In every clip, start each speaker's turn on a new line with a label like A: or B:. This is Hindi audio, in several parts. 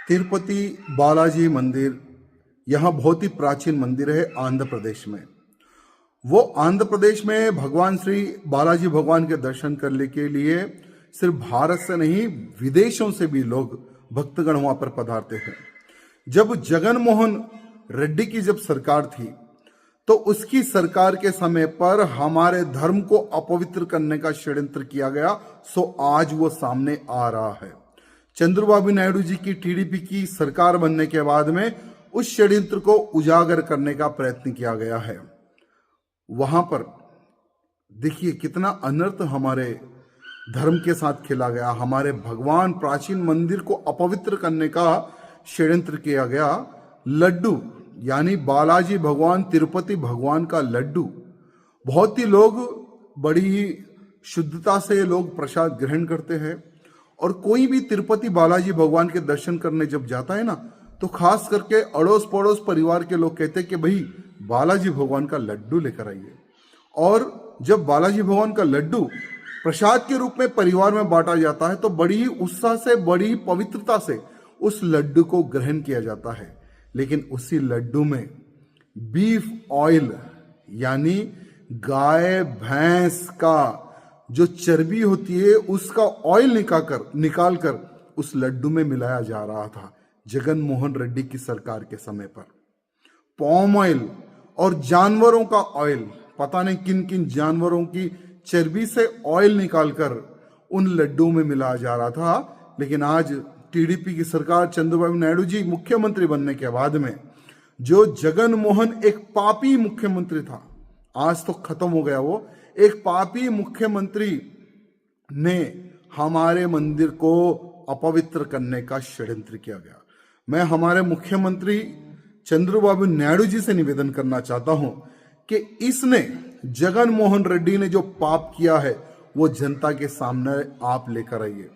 A: तिरुपति बालाजी मंदिर यहाँ बहुत ही प्राचीन मंदिर है आंध्र प्रदेश में। वो आंध्र प्रदेश में भगवान श्री बालाजी भगवान के दर्शन करने के लिए सिर्फ भारत से नहीं विदेशों से भी लोग भक्तगण वहां पर पधारते हैं। जब जगन मोहन रेड्डी की जब सरकार थी तो उसकी सरकार के समय पर हमारे धर्म को अपवित्र करने का षड्यंत्र किया गया, सो आज वो सामने आ रहा है। चंद्रबाबू नायडू जी की टीडीपी की सरकार बनने के बाद में उस षड्यंत्र को उजागर करने का प्रयत्न किया गया है। वहां पर देखिए कितना अनर्थ हमारे धर्म के साथ खेला गया। हमारे भगवान प्राचीन मंदिर को अपवित्र करने का षड्यंत्र किया गया। लड्डू यानी बालाजी भगवान तिरुपति भगवान का लड्डू, बहुत ही लोग बड़ी ही शुद्धता से लोग प्रसाद ग्रहण करते हैं। और कोई भी तिरुपति बालाजी भगवान के दर्शन करने जब जाता है ना, तो खास करके अड़ोस पड़ोस परिवार के लोग कहते हैं कि भाई बालाजी भगवान का लड्डू लेकर आइए। और जब बालाजी भगवान का लड्डू प्रसाद के रूप में परिवार में बांटा जाता है तो बड़ी ही उत्साह से, बड़ी ही पवित्रता से उस लड्डू को ग्रहण किया जाता है। लेकिन उसी लड्डू में बीफ ऑयल यानी गाय भैंस का जो चर्बी होती है उसका ऑयल निकाल कर उस लड्डू में मिलाया जा रहा था जगन मोहन रेड्डी की सरकार के समय पर। पॉम ऑयल और जानवरों का ऑयल, पता नहीं किन किन जानवरों की चर्बी से ऑयल निकालकर उन लड्डू में मिलाया जा रहा था। लेकिन आज टीडीपी की सरकार, चंद्रबाबू नायडू जी मुख्यमंत्री बनने के बाद में, जो जगन मोहन एक पापी मुख्यमंत्री था, आज तो खत्म हो गया वो, एक पापी मुख्यमंत्री ने हमारे मंदिर को अपवित्र करने का षड्यंत्र किया गया। मैं हमारे मुख्यमंत्री चंद्रबाबू नायडू जी से निवेदन करना चाहता हूं कि इसने जगन मोहन रेड्डी ने जो पाप किया है वो जनता के सामने आप लेकर आइए।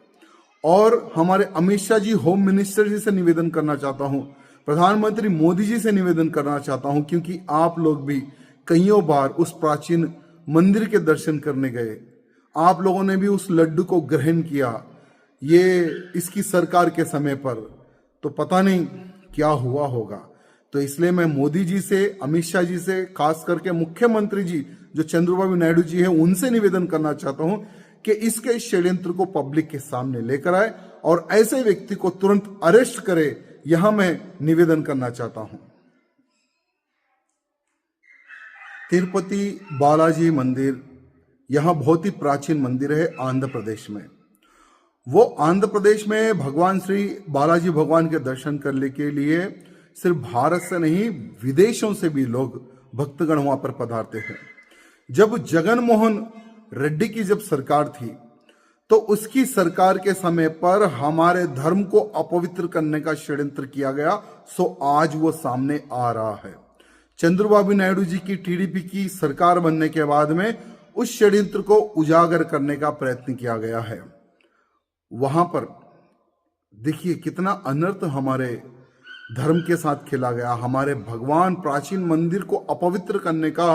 A: और हमारे अमित शाह जी होम मिनिस्टर जी से निवेदन करना चाहता हूं, प्रधानमंत्री मोदी जी से निवेदन करना चाहता हूं, क्योंकि आप लोग भी कईयों बार उस प्राचीन मंदिर के दर्शन करने गए, आप लोगों ने भी उस लड्डू को ग्रहण किया। ये इसकी सरकार के समय पर तो पता नहीं क्या हुआ होगा। तो इसलिए मैं मोदी जी से, अमित शाह जी से, खास करके मुख्यमंत्री जी जो चंद्रबाबू नायडू जी है, उनसे निवेदन करना चाहता हूं कि इसके षड्यंत्र को पब्लिक के सामने लेकर आए और ऐसे व्यक्ति को तुरंत अरेस्ट करे। यहां मैं निवेदन करना चाहता हूं। तिरुपति बालाजी मंदिर यहाँ बहुत ही प्राचीन मंदिर है आंध्र प्रदेश में। वो आंध्र प्रदेश में भगवान श्री बालाजी भगवान के दर्शन करने के लिए सिर्फ भारत से नहीं विदेशों से भी लोग भक्तगण वहां पर पधारते हैं। जब जगन मोहन रेड्डी की जब सरकार थी तो उसकी सरकार के समय पर हमारे धर्म को अपवित्र करने का षड्यंत्र किया गया, सो आज वो सामने आ रहा है। चंद्रबाबू नायडू जी की टीडीपी की सरकार बनने के बाद में उस षड्यंत्र को उजागर करने का प्रयत्न किया गया है। वहां पर देखिए कितना अनर्थ हमारे धर्म के साथ खेला गया। हमारे भगवान प्राचीन मंदिर को अपवित्र करने का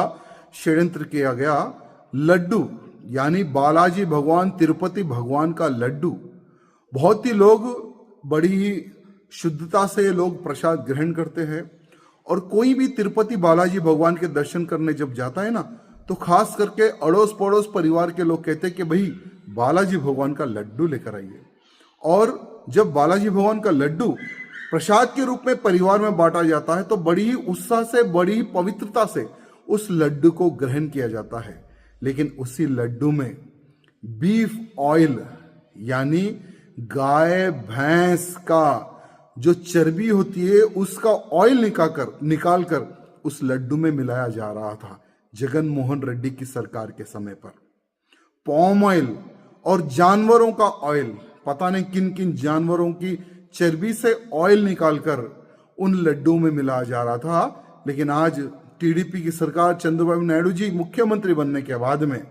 A: षड्यंत्र किया गया। लड्डू यानी बालाजी भगवान तिरुपति भगवान का लड्डू, बहुत ही लोग बड़ी ही शुद्धता से लोग प्रसाद ग्रहण करते हैं। और कोई भी तिरुपति बालाजी भगवान के दर्शन करने जब जाता है ना, तो खास करके अड़ोस पड़ोस परिवार के लोग कहते हैं कि भाई बालाजी भगवान का लड्डू लेकर आइए। और जब बालाजी भगवान का लड्डू प्रसाद के रूप में परिवार में बांटा जाता है तो बड़ी ही उत्साह से, बड़ी ही पवित्रता से उस लड्डू को ग्रहण किया जाता है। लेकिन उसी लड्डू में बीफ ऑयल यानी गाय भैंस का जो चर्बी होती है उसका ऑयल निकाल कर उस लड्डू में मिलाया जा रहा था जगन मोहन रेड्डी की सरकार के समय पर। पॉम ऑयल और जानवरों का ऑयल, पता नहीं किन किन जानवरों की चर्बी से ऑयल निकालकर उन लड्डू में मिलाया जा रहा था। लेकिन आज टीडीपी की सरकार, चंद्रबाबू नायडू जी मुख्यमंत्री बनने के बाद में,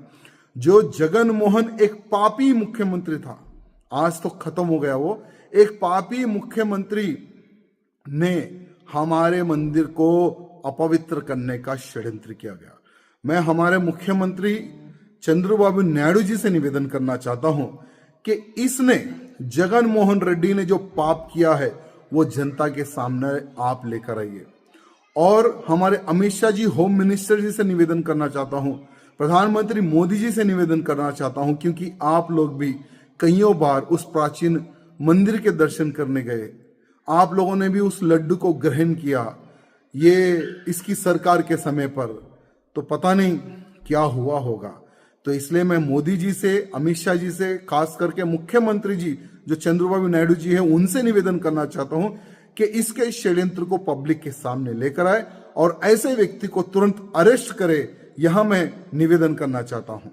A: जो जगन मोहन एक पापी मुख्यमंत्री था, आज तो खत्म हो गया वो, एक पापी मुख्यमंत्री ने हमारे मंदिर को अपवित्र करने का षड्यंत्र किया गया। मैं हमारे मुख्यमंत्री चंद्रबाबू नायडू जी से निवेदन करना चाहता हूं कि इसने जगन मोहन रेड्डी ने जो पाप किया है वो जनता के सामने आप लेकर आइए। और हमारे अमित शाह जी होम मिनिस्टर जी से निवेदन करना चाहता हूँ, प्रधानमंत्री मोदी जी से निवेदन करना चाहता हूँ, क्योंकि आप लोग भी कईयों बार उस प्राचीन मंदिर के दर्शन करने गए, आप लोगों ने भी उस लड्डू को ग्रहण किया, ये इसकी सरकार के समय पर, तो पता नहीं क्या हुआ होगा। तो इसलिए मैं मोदी जी से, अमित शाह जी से, खास करके मुख्यमंत्री जी जो चंद्रबाबू नायडू जी हैं, उनसे निवेदन करना चाहता हूं कि इसके षड्यंत्र को पब्लिक के सामने लेकर आए और ऐसे व्यक्ति को तुरंत अरेस्ट करे, यहां मैं निवेदन करना चाहता हूं।